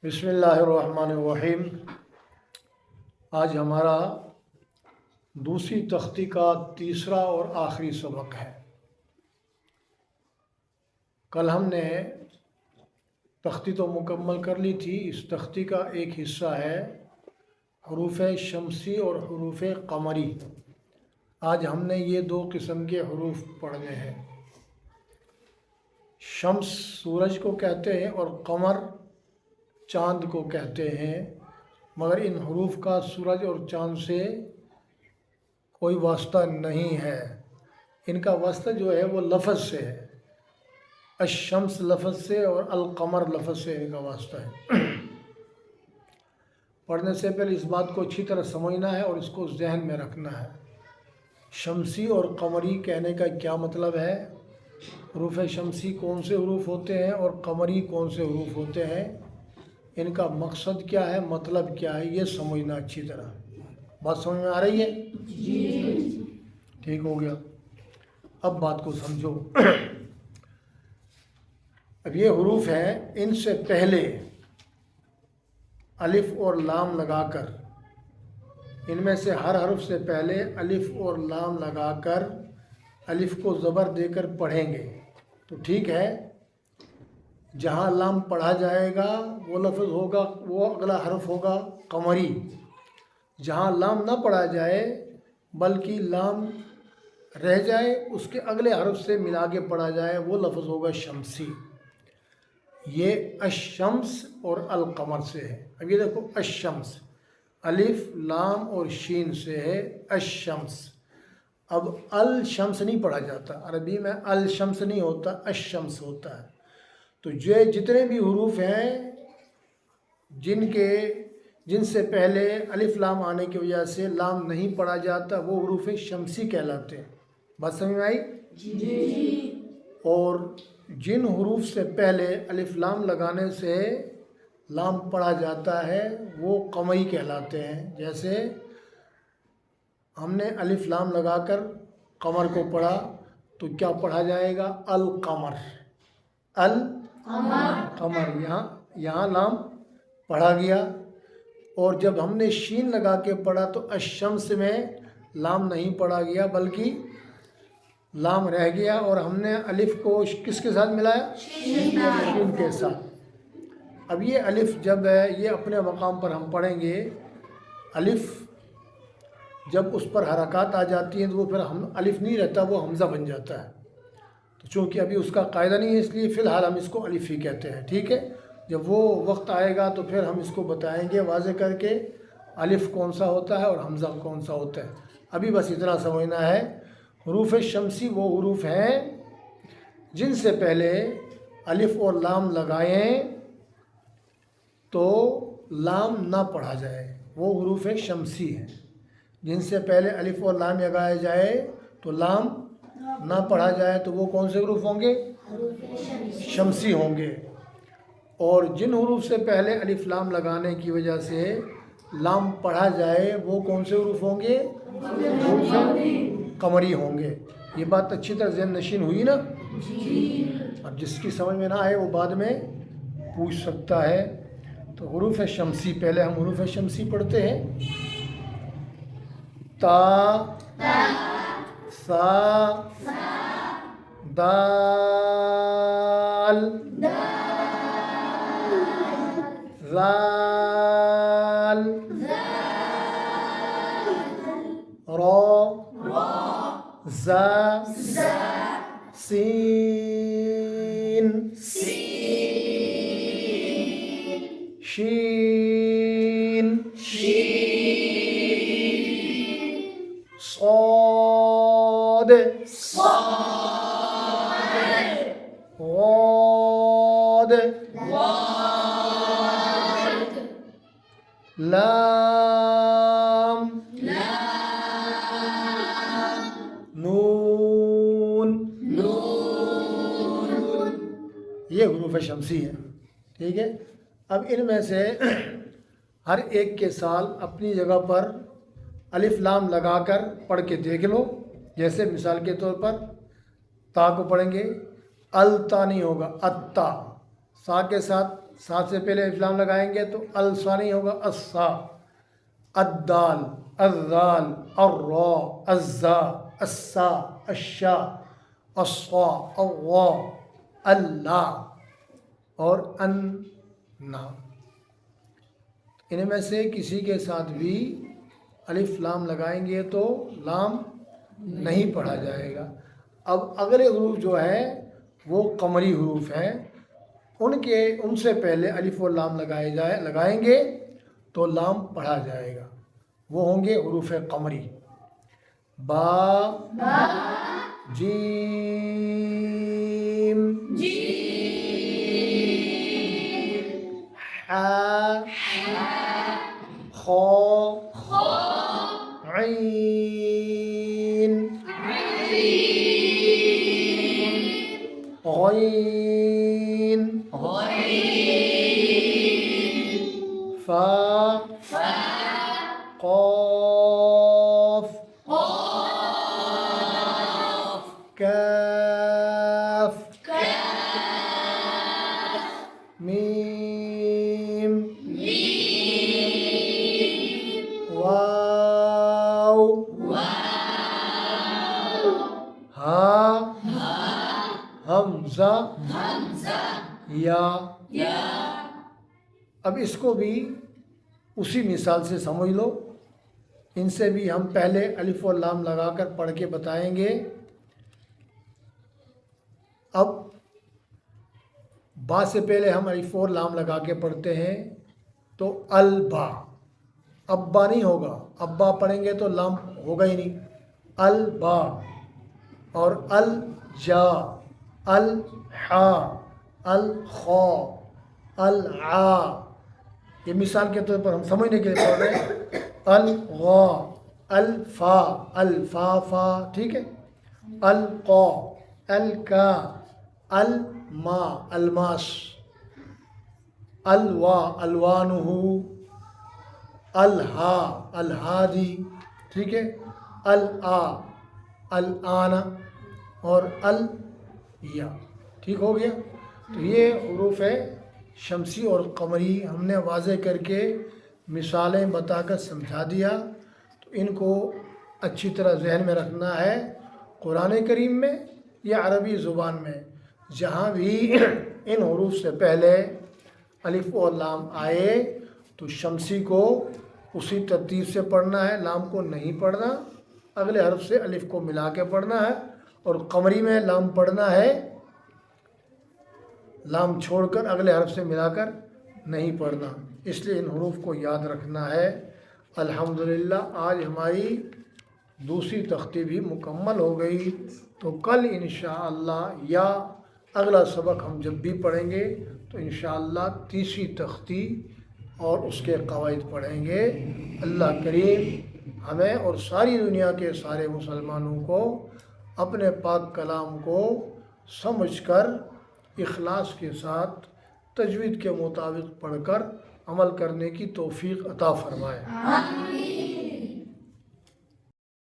بسم اللہ الرحمن الرحیم۔ آج ہمارا دوسری تختی کا تیسرا اور آخری سبق ہے۔ کل ہم نے تختی تو مکمل کر لی تھی۔ اس تختی کا ایک حصہ ہے حروف شمسی اور حروف قمری۔ آج ہم نے یہ دو قسم کے حروف پڑھنے ہیں۔ شمس سورج کو کہتے ہیں اور قمر چاند کو کہتے ہیں، مگر ان حروف کا سورج اور چاند سے کوئی واسطہ نہیں ہے۔ ان کا واسطہ جو ہے وہ لفظ سے ہے، الشمس لفظ سے اور القمر لفظ سے ان کا واسطہ ہے۔ پڑھنے سے پہلے اس بات کو اچھی طرح سمجھنا ہے اور اس کو ذہن میں رکھنا ہے۔ شمسی اور قمری کہنے کا کیا مطلب ہے، حروف شمسی کون سے حروف ہوتے ہیں اور قمری کون سے حروف ہوتے ہیں، ان کا مقصد کیا ہے، مطلب کیا ہے، یہ سمجھنا اچھی طرح۔ بات سمجھ میں آ رہی ہے؟ جی ٹھیک ہو گیا۔ اب بات کو سمجھو۔ اب یہ حروف ہیں، ان سے پہلے الف اور لام لگا کر، ان میں سے ہر حرف سے پہلے الف اور لام لگا کر الف کو زبر دے کر پڑھیں گے تو ٹھیک ہے۔ جہاں لام پڑھا جائے گا وہ لفظ ہوگا، وہ اگلا حرف ہوگا قمری۔ جہاں لام نہ پڑھا جائے بلکہ لام رہ جائے، اس کے اگلے حرف سے ملا کے پڑھا جائے، وہ لفظ ہوگا شمسی۔ یہ الشمس اور القمر سے ہے۔ اب یہ دیکھو، الشمس الف لام اور شین سے ہے الشمس۔ اب الشمس نہیں پڑھا جاتا، عربی میں الشمس نہیں ہوتا، الشمس ہوتا ہے۔ تو یہ جتنے بھی حروف ہیں جن سے پہلے الف لام آنے کی وجہ سے لام نہیں پڑھا جاتا، وہ حروف شمسی کہلاتے ہیں۔ بات سمجھ میں آئی؟ جی۔ اور جن حروف سے پہلے الف لام لگانے سے لام پڑھا جاتا ہے وہ قمری کہلاتے ہیں۔ جیسے ہم نے الف لام لگا کر قمر کو پڑھا تو کیا پڑھا جائے گا؟ القمر، القمر۔ یہاں لام پڑھا گیا۔ اور جب ہم نے شین لگا کے پڑھا تو الشمس میں لام نہیں پڑھا گیا بلکہ لام رہ گیا، اور ہم نے الف کو کس کے ساتھ ملایا؟ شین کے ساتھ۔ اب یہ الف جب ہے یہ اپنے مقام پر ہم پڑھیں گے، الف جب اس پر حرکات آ جاتی ہیں تو وہ پھر الف نہیں رہتا، وہ حمزہ بن جاتا ہے۔ تو چونکہ ابھی اس کا قاعدہ نہیں ہے، اس لیے فی الحال ہم اس کو الف ہی کہتے ہیں، ٹھیک ہے۔ جب وہ وقت آئے گا تو پھر ہم اس کو بتائیں گے واضح کر کے الف کون سا ہوتا ہے اور حمزہ کون سا ہوتا ہے۔ ابھی بس اتنا سمجھنا ہے، حروف شمسی وہ حروف ہیں جن سے پہلے الف اور لام لگائیں تو لام نہ پڑھا جائے، وہ حروف شمسی ہیں۔ جن سے پہلے الف اور لام لگایا جائے تو لام نہ پڑھا جائے تو وہ کون سے حروف ہوں گے؟ شمسی ہوں گے۔ اور جن حروف سے پہلے الف لام لگانے کی وجہ سے لام پڑھا جائے وہ کون سے حروف ہوں گے؟ حروف قمری ہوں گے۔ یہ بات اچھی طرح ذہن نشین ہوئی نا؟ اب جس کی سمجھ میں نہ آئے وہ بعد میں پوچھ سکتا ہے۔ تو حروف شمسی، پہلے ہم حروف شمسی پڑھتے ہیں۔ تا، سا، دال، ذال، را، زا، سین، شین، صاد، غاد، لام، نون۔ یہ حروف شمسی ہیں، ٹھیک ہے۔ اب ان میں سے ہر ایک کے سال اپنی جگہ پر الف لام لگا کر پڑھ کے دیکھ لو۔ جیسے مثال کے طور پر تا کو پڑھیں گے، التا نہیں ہوگا، اتا۔ سا کے ساتھ سا سے پہلے الف لام لگائیں گے تو السا نہیں ہوگا، السا، الدال، الذال، الراء، الزا، السا، الشا، الصا، الوا، اللہ اور انا۔ ان میں سے کسی کے ساتھ بھی الف لام لگائیں گے تو لام نہیں پڑھا جائے گا۔ اب اگلے حروف جو ہے وہ قمری حروف ہیں، ان سے پہلے الف و لام لگائیں گے تو لام پڑھا جائے گا، وہ ہوں گے حروف قمری۔ با، جیم، حا، خا، عین، غین، فا، قاف، کاف، میم، واو، ہا، حمزہ، یا۔ اب اس کو بھی اسی مثال سے سمجھ لو، ان سے بھی ہم پہلے الف و لام لگا کر پڑھ کے بتائیں گے۔ اب با سے پہلے ہم الف و لام لگا کے پڑھتے ہیں تو البا، ابا نہیں ہوگا، ابا پڑھیں گے تو لام ہوگا ہی نہیں، البا، اور الجا، الحا، الخا، العا، یہ مثال کے طور پر ہم سمجھنے کے لیے پڑھ رہے ہیں، الغا، الفا، الفافا، ٹھیک ہے، القا، الکا، الما، الماس، الوا، الوانہ، الہا، الہادی، ٹھیک ہے، الا، الآن اور الیا، ٹھیک ہو گیا۔ تو یہ حروف شمسی اور قمری ہم نے واضح کر کے مثالیں بتا کر سمجھا دیا، تو ان کو اچھی طرح ذہن میں رکھنا ہے۔ قرآن کریم میں یا عربی زبان میں جہاں بھی ان حروف سے پہلے الف و لام آئے تو شمسی کو اسی ترتیب سے پڑھنا ہے، لام کو نہیں پڑھنا، اگلے حرف سے الف کو ملا کے پڑھنا ہے، اور قمری میں لام پڑھنا ہے، لام چھوڑ کر اگلے حرف سے ملا کر نہیں پڑھنا، اس لیے ان حروف کو یاد رکھنا ہے۔ الحمدللہ آج ہماری دوسری تختی بھی مکمل ہو گئی، تو کل انشاءاللہ یا اگلا سبق ہم جب بھی پڑھیں گے تو انشاءاللہ تیسری تختی اور اس کے قواعد پڑھیں گے۔ اللہ کریم ہمیں اور ساری دنیا کے سارے مسلمانوں کو اپنے پاک کلام کو سمجھ کر اخلاص کے ساتھ تجوید کے مطابق پڑھ کر عمل کرنے کی توفیق عطا فرمائے۔